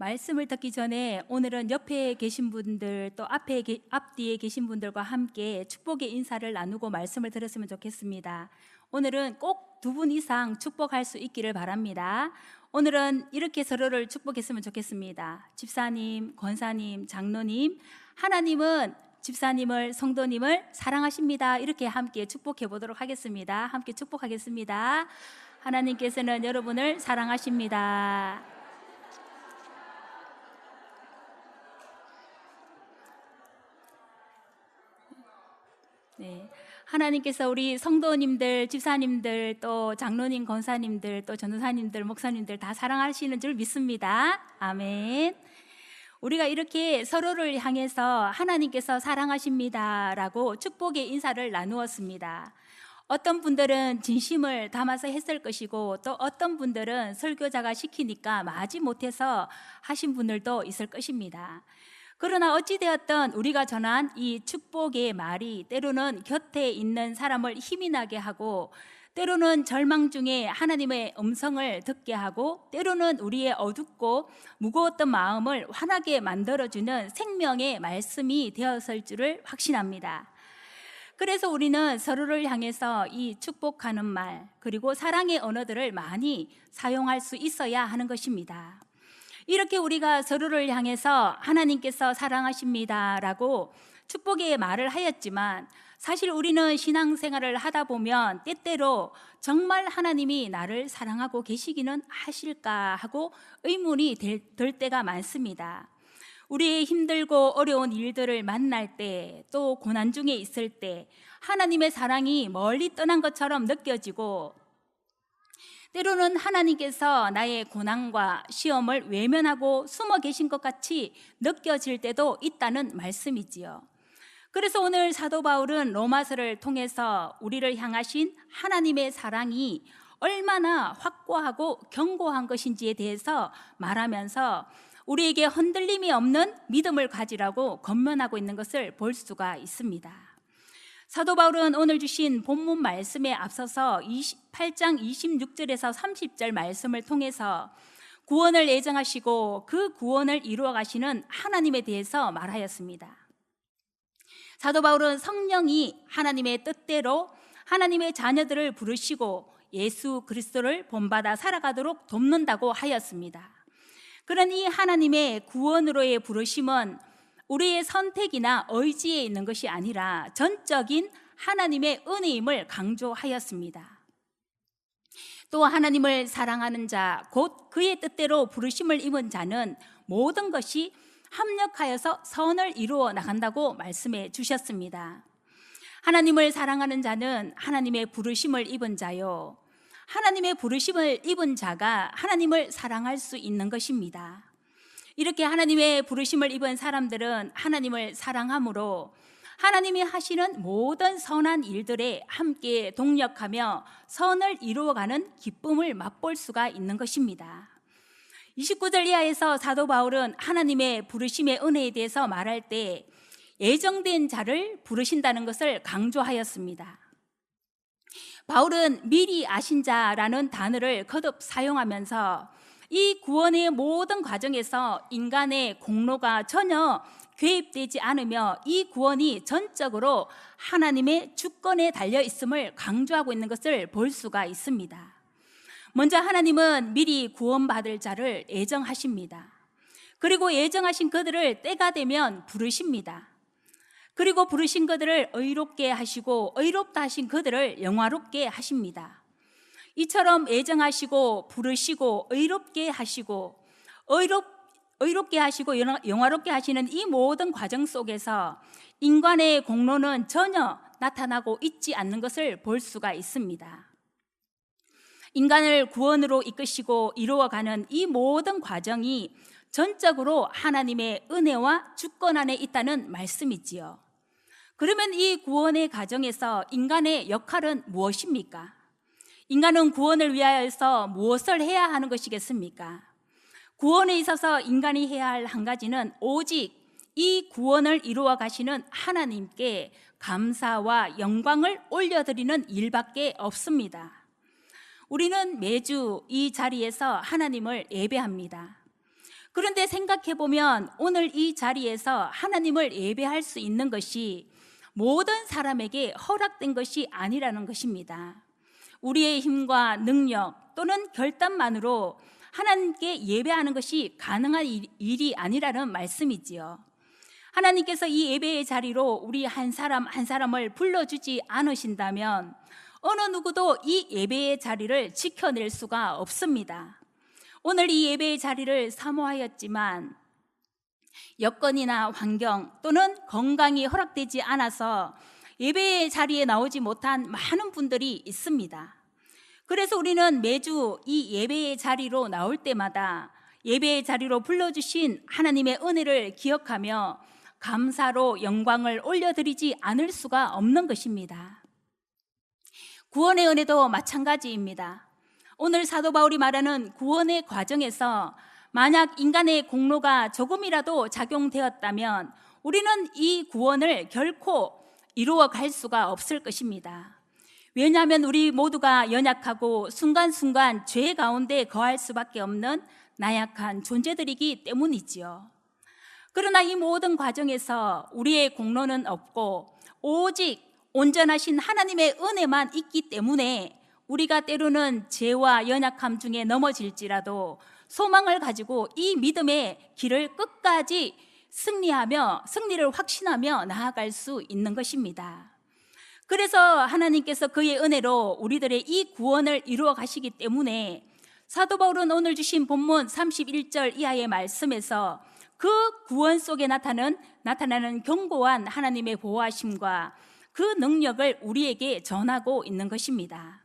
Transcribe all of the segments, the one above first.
말씀을 듣기 전에 오늘은 옆에 계신 분들 또 앞뒤에 계신 분들과 함께 축복의 인사를 나누고 말씀을 들었으면 좋겠습니다. 오늘은 꼭 2분 이상 축복할 수 있기를 바랍니다. 오늘은 이렇게 서로를 축복했으면 좋겠습니다. 집사님, 권사님, 장로님, 하나님은 집사님을, 성도님을 사랑하십니다. 이렇게 함께 축복해 보도록 하겠습니다. 함께 축복하겠습니다. 하나님께서는 여러분을 사랑하십니다. 네, 하나님께서 우리 성도님들, 집사님들, 또 장로님, 권사님들, 또 전도사님들, 목사님들 다 사랑하시는 줄 믿습니다. 아멘. 우리가 이렇게 서로를 향해서 하나님께서 사랑하십니다라고 축복의 인사를 나누었습니다. 어떤 분들은 진심을 담아서 했을 것이고, 또 어떤 분들은 설교자가 시키니까 마지 못해서 하신 분들도 있을 것입니다. 그러나 어찌되었든 우리가 전한 이 축복의 말이 때로는 곁에 있는 사람을 힘이 나게 하고, 때로는 절망 중에 하나님의 음성을 듣게 하고, 때로는 우리의 어둡고 무거웠던 마음을 환하게 만들어주는 생명의 말씀이 되었을 줄을 확신합니다. 그래서 우리는 서로를 향해서 이 축복하는 말, 그리고 사랑의 언어들을 많이 사용할 수 있어야 하는 것입니다. 이렇게 우리가 서로를 향해서 하나님께서 사랑하십니다라고 축복의 말을 하였지만, 사실 우리는 신앙생활을 하다 보면 때때로 정말 하나님이 나를 사랑하고 계시기는 하실까 하고 의문이 들 때가 많습니다. 우리의 힘들고 어려운 일들을 만날 때, 또 고난 중에 있을 때 하나님의 사랑이 멀리 떠난 것처럼 느껴지고, 때로는 하나님께서 나의 고난과 시험을 외면하고 숨어 계신 것 같이 느껴질 때도 있다는 말씀이지요. 그래서 오늘 사도 바울은 로마서를 통해서 우리를 향하신 하나님의 사랑이 얼마나 확고하고 견고한 것인지에 대해서 말하면서 우리에게 흔들림이 없는 믿음을 가지라고 권면하고 있는 것을 볼 수가 있습니다. 사도 바울은 오늘 주신 본문 말씀에 앞서서 28장 26절에서 30절 말씀을 통해서 구원을 예정하시고 그 구원을 이루어 가시는 하나님에 대해서 말하였습니다. 사도 바울은 성령이 하나님의 뜻대로 하나님의 자녀들을 부르시고 예수 그리스도를 본받아 살아가도록 돕는다고 하였습니다. 그런 이 하나님의 구원으로의 부르심은 우리의 선택이나 의지에 있는 것이 아니라 전적인 하나님의 은혜임을 강조하였습니다. 또 하나님을 사랑하는 자, 곧 그의 뜻대로 부르심을 입은 자는 모든 것이 합력하여서 선을 이루어 나간다고 말씀해 주셨습니다. 하나님을 사랑하는 자는 하나님의 부르심을 입은 자요, 하나님의 부르심을 입은 자가 하나님을 사랑할 수 있는 것입니다. 이렇게 하나님의 부르심을 입은 사람들은 하나님을 사랑함으로 하나님이 하시는 모든 선한 일들에 함께 동력하며 선을 이루어가는 기쁨을 맛볼 수가 있는 것입니다. 29절 이하에서 사도 바울은 하나님의 부르심의 은혜에 대해서 말할 때 예정된 자를 부르신다는 것을 강조하였습니다. 바울은 미리 아신 자라는 단어를 거듭 사용하면서 이 구원의 모든 과정에서 인간의 공로가 전혀 개입되지 않으며 이 구원이 전적으로 하나님의 주권에 달려 있음을 강조하고 있는 것을 볼 수가 있습니다. 먼저 하나님은 미리 구원받을 자를 예정하십니다. 그리고 예정하신 그들을 때가 되면 부르십니다. 그리고 부르신 그들을 의롭게 하시고 의롭다 하신 그들을 영화롭게 하십니다. 이처럼 예정하시고 부르시고 의롭게 하시고 의롭게 하시고 영화롭게 하시는 이 모든 과정 속에서 인간의 공로는 전혀 나타나고 있지 않는 것을 볼 수가 있습니다. 인간을 구원으로 이끄시고 이루어가는 이 모든 과정이 전적으로 하나님의 은혜와 주권 안에 있다는 말씀이지요. 그러면 이 구원의 과정에서 인간의 역할은 무엇입니까? 인간은 구원을 위하여서 무엇을 해야 하는 것이겠습니까? 구원에 있어서 인간이 해야 할 한 가지는 오직 이 구원을 이루어 가시는 하나님께 감사와 영광을 올려드리는 일밖에 없습니다. 우리는 매주 이 자리에서 하나님을 예배합니다. 그런데 생각해 보면 오늘 이 자리에서 하나님을 예배할 수 있는 것이 모든 사람에게 허락된 것이 아니라는 것입니다. 우리의 힘과 능력 또는 결단만으로 하나님께 예배하는 것이 가능한 일이 아니라는 말씀이지요. 하나님께서 이 예배의 자리로 우리 한 사람 한 사람을 불러주지 않으신다면 어느 누구도 이 예배의 자리를 지켜낼 수가 없습니다. 오늘 이 예배의 자리를 사모하였지만 여건이나 환경 또는 건강이 허락되지 않아서 예배의 자리에 나오지 못한 많은 분들이 있습니다. 그래서 우리는 매주 이 예배의 자리로 나올 때마다 예배의 자리로 불러주신 하나님의 은혜를 기억하며 감사로 영광을 올려드리지 않을 수가 없는 것입니다. 구원의 은혜도 마찬가지입니다. 오늘 사도 바울이 말하는 구원의 과정에서 만약 인간의 공로가 조금이라도 작용되었다면 우리는 이 구원을 결코 이루어 갈 수가 없을 것입니다. 왜냐하면 우리 모두가 연약하고 순간순간 죄 가운데 거할 수밖에 없는 나약한 존재들이기 때문이지요. 그러나 이 모든 과정에서 우리의 공로는 없고 오직 온전하신 하나님의 은혜만 있기 때문에 우리가 때로는 죄와 연약함 중에 넘어질지라도 소망을 가지고 이 믿음의 길을 끝까지 승리를 확신하며 나아갈 수 있는 것입니다. 그래서 하나님께서 그의 은혜로 우리들의 이 구원을 이루어 가시기 때문에 사도 바울은 오늘 주신 본문 31절 이하의 말씀에서 그 구원 속에 나타나는 견고한 하나님의 보호하심과 그 능력을 우리에게 전하고 있는 것입니다.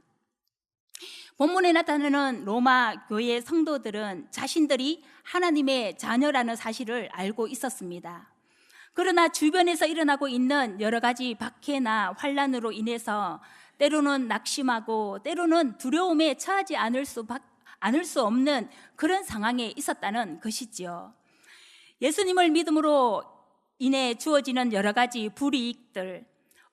본문에 나타나는 로마 교회 성도들은 자신들이 하나님의 자녀라는 사실을 알고 있었습니다. 그러나 주변에서 일어나고 있는 여러 가지 박해나 환난으로 인해서 때로는 낙심하고 때로는 두려움에 처하지 않을 수 없는 그런 상황에 있었다는 것이지요. 예수님을 믿음으로 인해 주어지는 여러 가지 불이익들,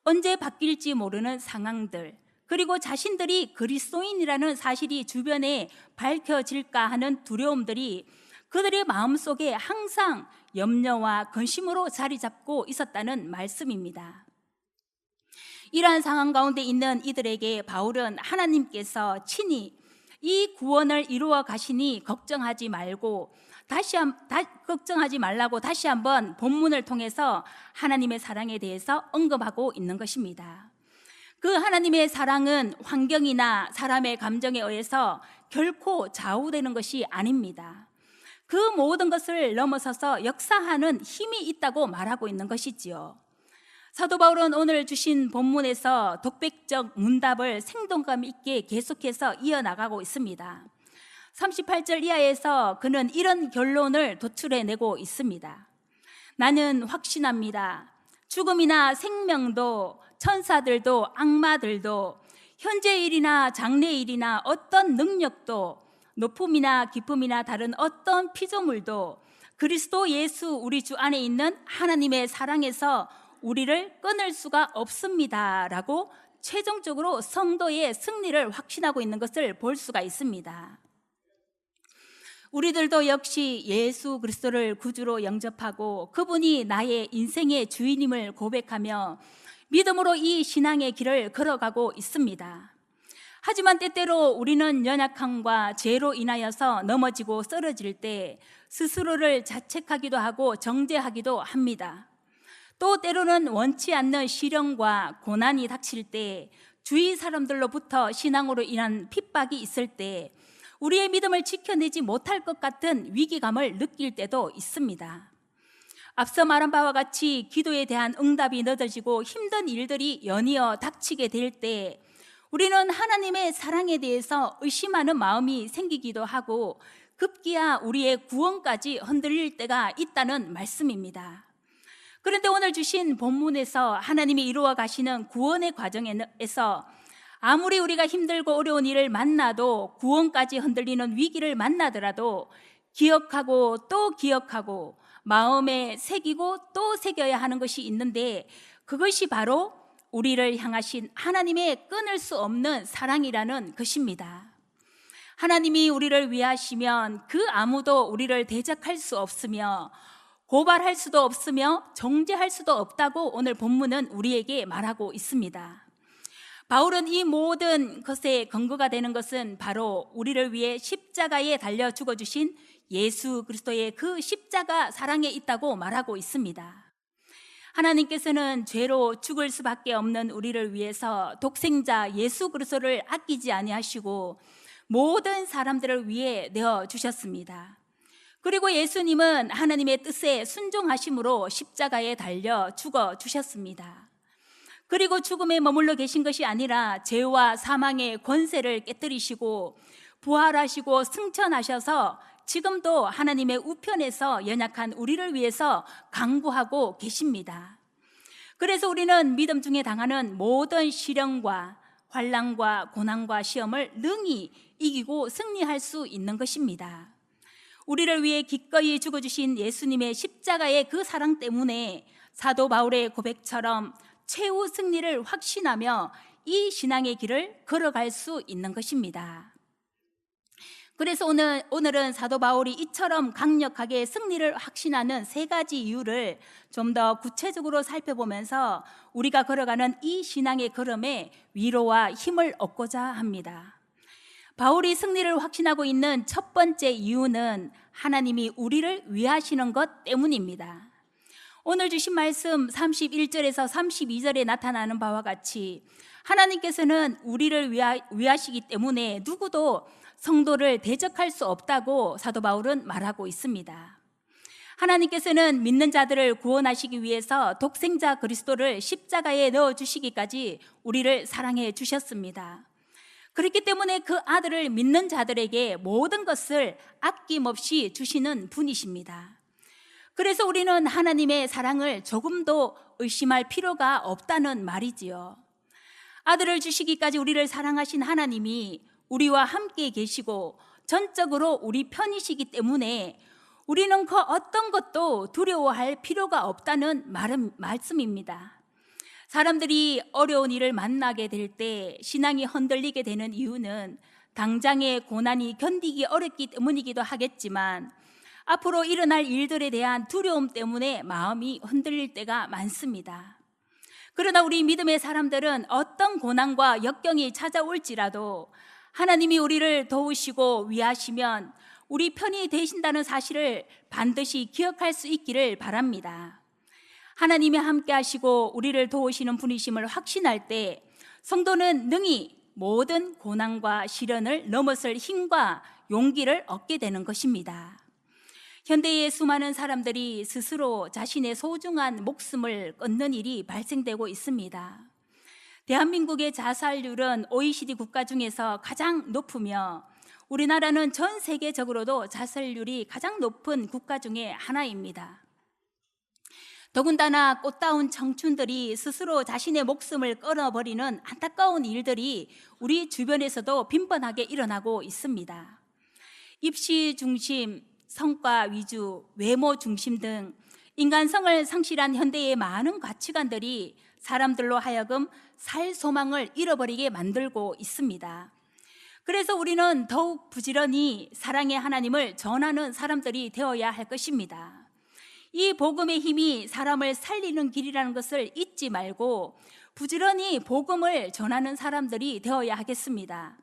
언제 바뀔지 모르는 상황들, 그리고 자신들이 그리스도인이라는 사실이 주변에 밝혀질까 하는 두려움들이 그들의 마음속에 항상 염려와 근심으로 자리 잡고 있었다는 말씀입니다. 이러한 상황 가운데 있는 이들에게 바울은 하나님께서 친히 이 구원을 이루어 가시니 걱정하지 말라고 다시 한번 본문을 통해서 하나님의 사랑에 대해서 언급하고 있는 것입니다. 그 하나님의 사랑은 환경이나 사람의 감정에 의해서 결코 좌우되는 것이 아닙니다. 그 모든 것을 넘어서서 역사하는 힘이 있다고 말하고 있는 것이지요. 사도 바울은 오늘 주신 본문에서 독백적 문답을 생동감 있게 계속해서 이어나가고 있습니다. 38절 이하에서 그는 이런 결론을 도출해내고 있습니다. 나는 확신합니다. 죽음이나 생명도 천사들도 악마들도 현재 일이나 장래 일이나 어떤 능력도 높음이나 깊음이나 다른 어떤 피조물도 그리스도 예수 우리 주 안에 있는 하나님의 사랑에서 우리를 끊을 수가 없습니다 라고 최종적으로 성도의 승리를 확신하고 있는 것을 볼 수가 있습니다. 우리들도 역시 예수 그리스도를 구주로 영접하고 그분이 나의 인생의 주인임을 고백하며 믿음으로 이 신앙의 길을 걸어가고 있습니다. 하지만 때때로 우리는 연약함과 죄로 인하여서 넘어지고 쓰러질 때 스스로를 자책하기도 하고 정죄하기도 합니다. 또 때로는 원치 않는 시련과 고난이 닥칠 때 주위 사람들로부터 신앙으로 인한 핍박이 있을 때 우리의 믿음을 지켜내지 못할 것 같은 위기감을 느낄 때도 있습니다. 앞서 말한 바와 같이 기도에 대한 응답이 늦어지고 힘든 일들이 연이어 닥치게 될 때 우리는 하나님의 사랑에 대해서 의심하는 마음이 생기기도 하고 급기야 우리의 구원까지 흔들릴 때가 있다는 말씀입니다. 그런데 오늘 주신 본문에서 하나님이 이루어 가시는 구원의 과정에서 아무리 우리가 힘들고 어려운 일을 만나도 구원까지 흔들리는 위기를 만나더라도 기억하고 또 기억하고 마음에 새기고 또 새겨야 하는 것이 있는데 그것이 바로 우리를 향하신 하나님의 끊을 수 없는 사랑이라는 것입니다. 하나님이 우리를 위하시면 그 아무도 우리를 대적할 수 없으며 고발할 수도 없으며 정죄할 수도 없다고 오늘 본문은 우리에게 말하고 있습니다. 바울은 이 모든 것의 근거가 되는 것은 바로 우리를 위해 십자가에 달려 죽어주신 예수 그리스도의 그 십자가 사랑에 있다고 말하고 있습니다. 하나님께서는 죄로 죽을 수밖에 없는 우리를 위해서 독생자 예수 그리스도를 아끼지 아니하시고 모든 사람들을 위해 내어주셨습니다. 그리고 예수님은 하나님의 뜻에 순종하심으로 십자가에 달려 죽어주셨습니다. 그리고 죽음에 머물러 계신 것이 아니라 죄와 사망의 권세를 깨뜨리시고 부활하시고 승천하셔서 지금도 하나님의 우편에서 연약한 우리를 위해서 강구하고 계십니다. 그래서 우리는 믿음 중에 당하는 모든 시련과 환난과 고난과 시험을 능히 이기고 승리할 수 있는 것입니다. 우리를 위해 기꺼이 죽어주신 예수님의 십자가의 그 사랑 때문에 사도 바울의 고백처럼 최후 승리를 확신하며 이 신앙의 길을 걸어갈 수 있는 것입니다. 그래서 오늘은 사도 바울이 이처럼 강력하게 승리를 확신하는 세 가지 이유를 좀 더 구체적으로 살펴보면서 우리가 걸어가는 이 신앙의 걸음에 위로와 힘을 얻고자 합니다. 바울이 승리를 확신하고 있는 첫 번째 이유는 하나님이 우리를 위하시는 것 때문입니다. 오늘 주신 말씀 31절에서 32절에 나타나는 바와 같이 하나님께서는 우리를 위하시기 때문에 누구도 성도를 대적할 수 없다고 사도 바울은 말하고 있습니다. 하나님께서는 믿는 자들을 구원하시기 위해서 독생자 그리스도를 십자가에 넣어주시기까지 우리를 사랑해 주셨습니다. 그렇기 때문에 그 아들을 믿는 자들에게 모든 것을 아낌없이 주시는 분이십니다. 그래서 우리는 하나님의 사랑을 조금도 의심할 필요가 없다는 말이지요. 아들을 주시기까지 우리를 사랑하신 하나님이 우리와 함께 계시고 전적으로 우리 편이시기 때문에 우리는 그 어떤 것도 두려워할 필요가 없다는 말씀입니다. 사람들이 어려운 일을 만나게 될 때 신앙이 흔들리게 되는 이유는 당장의 고난이 견디기 어렵기 때문이기도 하겠지만 앞으로 일어날 일들에 대한 두려움 때문에 마음이 흔들릴 때가 많습니다. 그러나 우리 믿음의 사람들은 어떤 고난과 역경이 찾아올지라도 하나님이 우리를 도우시고 위하시면 우리 편이 되신다는 사실을 반드시 기억할 수 있기를 바랍니다. 하나님이 함께 하시고 우리를 도우시는 분이심을 확신할 때 성도는 능히 모든 고난과 시련을 넘어설 힘과 용기를 얻게 되는 것입니다. 현대의 수많은 사람들이 스스로 자신의 소중한 목숨을 끊는 일이 발생되고 있습니다. 대한민국의 자살률은 OECD 국가 중에서 가장 높으며 우리나라는 전 세계적으로도 자살률이 가장 높은 국가 중에 하나입니다. 더군다나 꽃다운 청춘들이 스스로 자신의 목숨을 끊어버리는 안타까운 일들이 우리 주변에서도 빈번하게 일어나고 있습니다. 입시 중심, 성과 위주, 외모 중심 등 인간성을 상실한 현대의 많은 가치관들이 사람들로 하여금 살 소망을 잃어버리게 만들고 있습니다. 그래서 우리는 더욱 부지런히 사랑의 하나님을 전하는 사람들이 되어야 할 것입니다. 이 복음의 힘이 사람을 살리는 길이라는 것을 잊지 말고 부지런히 복음을 전하는 사람들이 되어야 하겠습니다.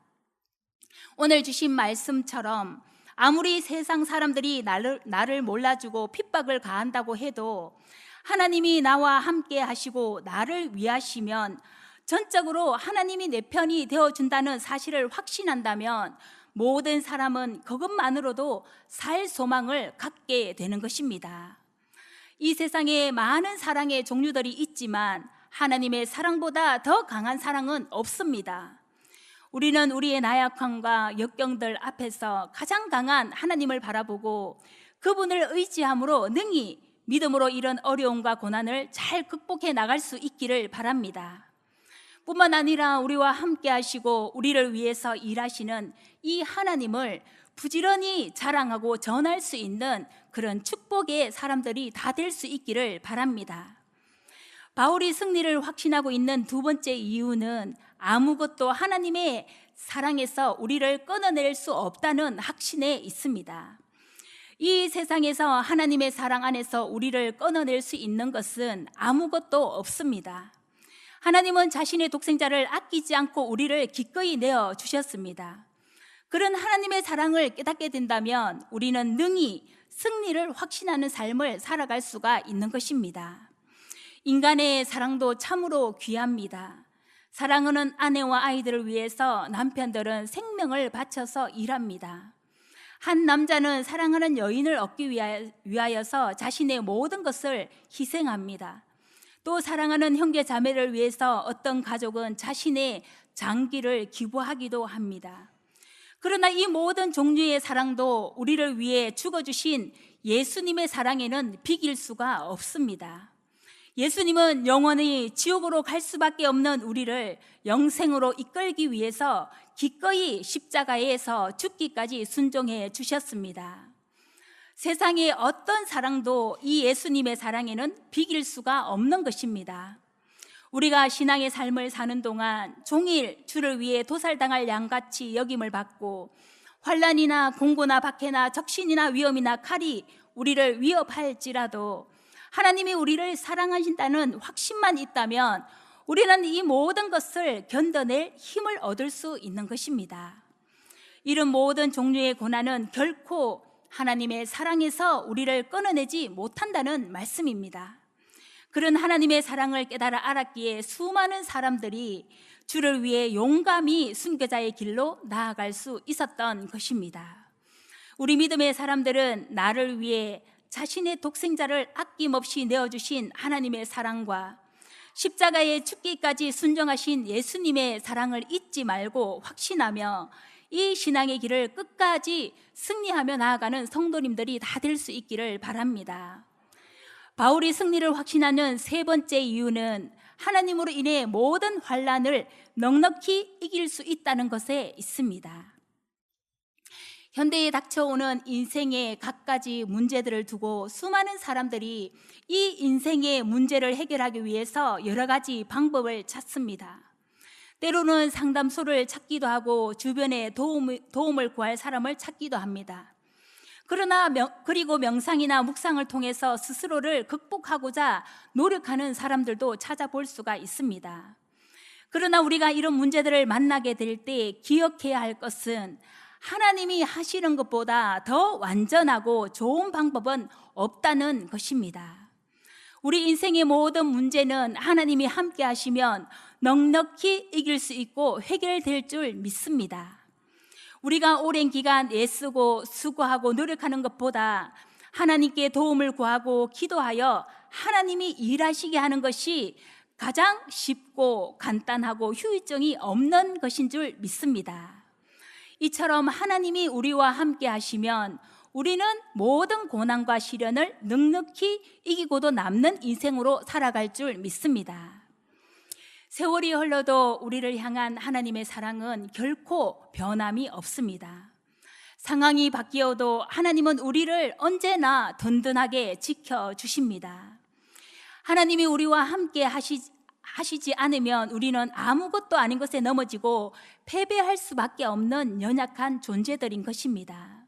오늘 주신 말씀처럼 아무리 세상 사람들이 나를 몰라주고 핍박을 가한다고 해도 하나님이 나와 함께 하시고 나를 위하시면 전적으로 하나님이 내 편이 되어준다는 사실을 확신한다면 모든 사람은 그것만으로도 살 소망을 갖게 되는 것입니다. 이 세상에 많은 사랑의 종류들이 있지만 하나님의 사랑보다 더 강한 사랑은 없습니다. 우리는 우리의 나약함과 역경들 앞에서 가장 강한 하나님을 바라보고 그분을 의지함으로 능히 믿음으로 이런 어려움과 고난을 잘 극복해 나갈 수 있기를 바랍니다. 뿐만 아니라 우리와 함께 하시고 우리를 위해서 일하시는 이 하나님을 부지런히 자랑하고 전할 수 있는 그런 축복의 사람들이 다 될 수 있기를 바랍니다. 바울이 승리를 확신하고 있는 두 번째 이유는 아무것도 하나님의 사랑에서 우리를 끊어낼 수 없다는 확신에 있습니다. 이 세상에서 하나님의 사랑 안에서 우리를 끊어낼 수 있는 것은 아무것도 없습니다. 하나님은 자신의 독생자를 아끼지 않고 우리를 기꺼이 내어 주셨습니다. 그런 하나님의 사랑을 깨닫게 된다면 우리는 능히 승리를 확신하는 삶을 살아갈 수가 있는 것입니다. 인간의 사랑도 참으로 귀합니다. 사랑하는 아내와 아이들을 위해서 남편들은 생명을 바쳐서 일합니다. 한 남자는 사랑하는 여인을 얻기 위하여서 자신의 모든 것을 희생합니다. 또 사랑하는 형제 자매를 위해서 어떤 가족은 자신의 장기를 기부하기도 합니다. 그러나 이 모든 종류의 사랑도 우리를 위해 죽어주신 예수님의 사랑에는 비길 수가 없습니다. 예수님은 영원히 지옥으로 갈 수밖에 없는 우리를 영생으로 이끌기 위해서 기꺼이 십자가에서 죽기까지 순종해 주셨습니다. 세상의 어떤 사랑도 이 예수님의 사랑에는 비길 수가 없는 것입니다. 우리가 신앙의 삶을 사는 동안 종일 주를 위해 도살당할 양같이 여김을 받고 환난이나 공고나 박해나 적신이나 위험이나 칼이 우리를 위협할지라도 하나님이 우리를 사랑하신다는 확신만 있다면 우리는 이 모든 것을 견뎌낼 힘을 얻을 수 있는 것입니다. 이런 모든 종류의 고난은 결코 하나님의 사랑에서 우리를 끊어내지 못한다는 말씀입니다. 그런 하나님의 사랑을 깨달아 알았기에 수많은 사람들이 주를 위해 용감히 순교자의 길로 나아갈 수 있었던 것입니다. 우리 믿음의 사람들은 나를 위해 자신의 독생자를 아낌없이 내어주신 하나님의 사랑과 십자가에 죽기까지 순종하신 예수님의 사랑을 잊지 말고 확신하며 이 신앙의 길을 끝까지 승리하며 나아가는 성도님들이 다 될 수 있기를 바랍니다. 바울이 승리를 확신하는 세 번째 이유는 하나님으로 인해 모든 환난을 넉넉히 이길 수 있다는 것에 있습니다. 현대에 닥쳐오는 인생의 갖가지 문제들을 두고 수많은 사람들이 이 인생의 문제를 해결하기 위해서 여러 가지 방법을 찾습니다. 때로는 상담소를 찾기도 하고 주변에 도움을 구할 사람을 찾기도 합니다. 그리고 명상이나 묵상을 통해서 스스로를 극복하고자 노력하는 사람들도 찾아볼 수가 있습니다. 그러나 우리가 이런 문제들을 만나게 될 때 기억해야 할 것은 하나님이 하시는 것보다 더 완전하고 좋은 방법은 없다는 것입니다. 우리 인생의 모든 문제는 하나님이 함께 하시면 넉넉히 이길 수 있고 해결될 줄 믿습니다. 우리가 오랜 기간 애쓰고 수고하고 노력하는 것보다 하나님께 도움을 구하고 기도하여 하나님이 일하시게 하는 것이 가장 쉽고 간단하고 후유증이 없는 것인 줄 믿습니다. 이처럼 하나님이 우리와 함께 하시면 우리는 모든 고난과 시련을 넉넉히 이기고도 남는 인생으로 살아갈 줄 믿습니다. 세월이 흘러도 우리를 향한 하나님의 사랑은 결코 변함이 없습니다. 상황이 바뀌어도 하나님은 우리를 언제나 든든하게 지켜주십니다. 하나님이 우리와 함께 하시지 않으면 우리는 아무것도 아닌 것에 넘어지고 패배할 수밖에 없는 연약한 존재들인 것입니다.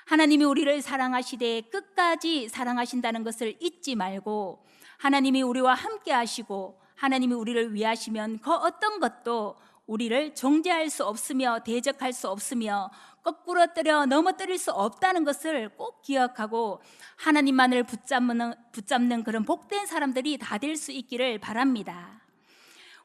하나님이 우리를 사랑하시되 끝까지 사랑하신다는 것을 잊지 말고 하나님이 우리와 함께 하시고 하나님이 우리를 위하시면 그 어떤 것도 우리를 정죄할 수 없으며 대적할 수 없으며 거꾸로 넘어뜨릴 수 없다는 것을 꼭 기억하고 하나님만을 붙잡는 그런 복된 사람들이 다 될 수 있기를 바랍니다.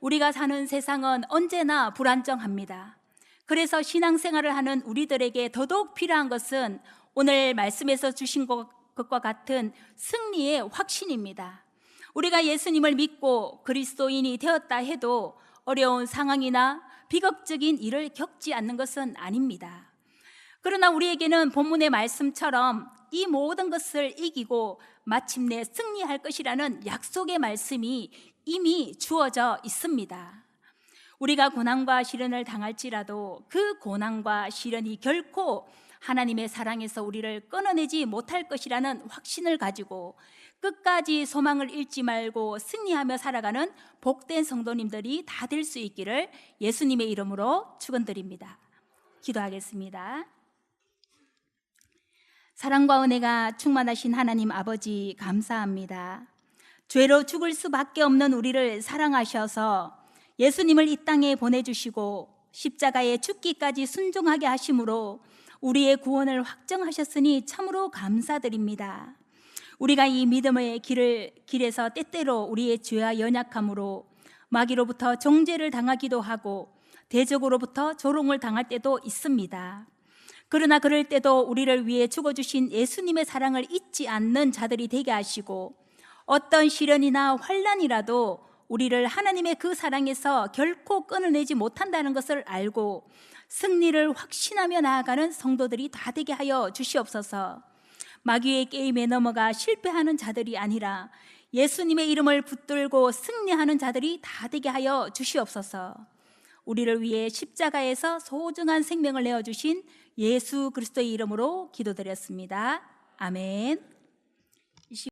우리가 사는 세상은 언제나 불안정합니다. 그래서 신앙생활을 하는 우리들에게 더더욱 필요한 것은 오늘 말씀에서 주신 것과 같은 승리의 확신입니다. 우리가 예수님을 믿고 그리스도인이 되었다 해도 어려운 상황이나 비극적인 일을 겪지 않는 것은 아닙니다. 그러나 우리에게는 본문의 말씀처럼 이 모든 것을 이기고 마침내 승리할 것이라는 약속의 말씀이 이미 주어져 있습니다. 우리가 고난과 시련을 당할지라도 그 고난과 시련이 결코 하나님의 사랑에서 우리를 끊어내지 못할 것이라는 확신을 가지고 끝까지 소망을 잃지 말고 승리하며 살아가는 복된 성도님들이 다 될 수 있기를 예수님의 이름으로 축원드립니다. 기도하겠습니다. 사랑과 은혜가 충만하신 하나님 아버지, 감사합니다. 죄로 죽을 수밖에 없는 우리를 사랑하셔서 예수님을 이 땅에 보내주시고 십자가에 죽기까지 순종하게 하심으로 우리의 구원을 확정하셨으니 참으로 감사드립니다. 우리가 이 믿음의 길에서 때때로 우리의 죄와 연약함으로 마귀로부터 정죄를 당하기도 하고 대적으로부터 조롱을 당할 때도 있습니다. 그러나 그럴 때도 우리를 위해 죽어주신 예수님의 사랑을 잊지 않는 자들이 되게 하시고 어떤 시련이나 환난이라도 우리를 하나님의 그 사랑에서 결코 끊어내지 못한다는 것을 알고 승리를 확신하며 나아가는 성도들이 다 되게 하여 주시옵소서. 마귀의 게임에 넘어가 실패하는 자들이 아니라 예수님의 이름을 붙들고 승리하는 자들이 다 되게 하여 주시옵소서. 우리를 위해 십자가에서 소중한 생명을 내어주신 예수 그리스도의 이름으로 기도드렸습니다. 아멘.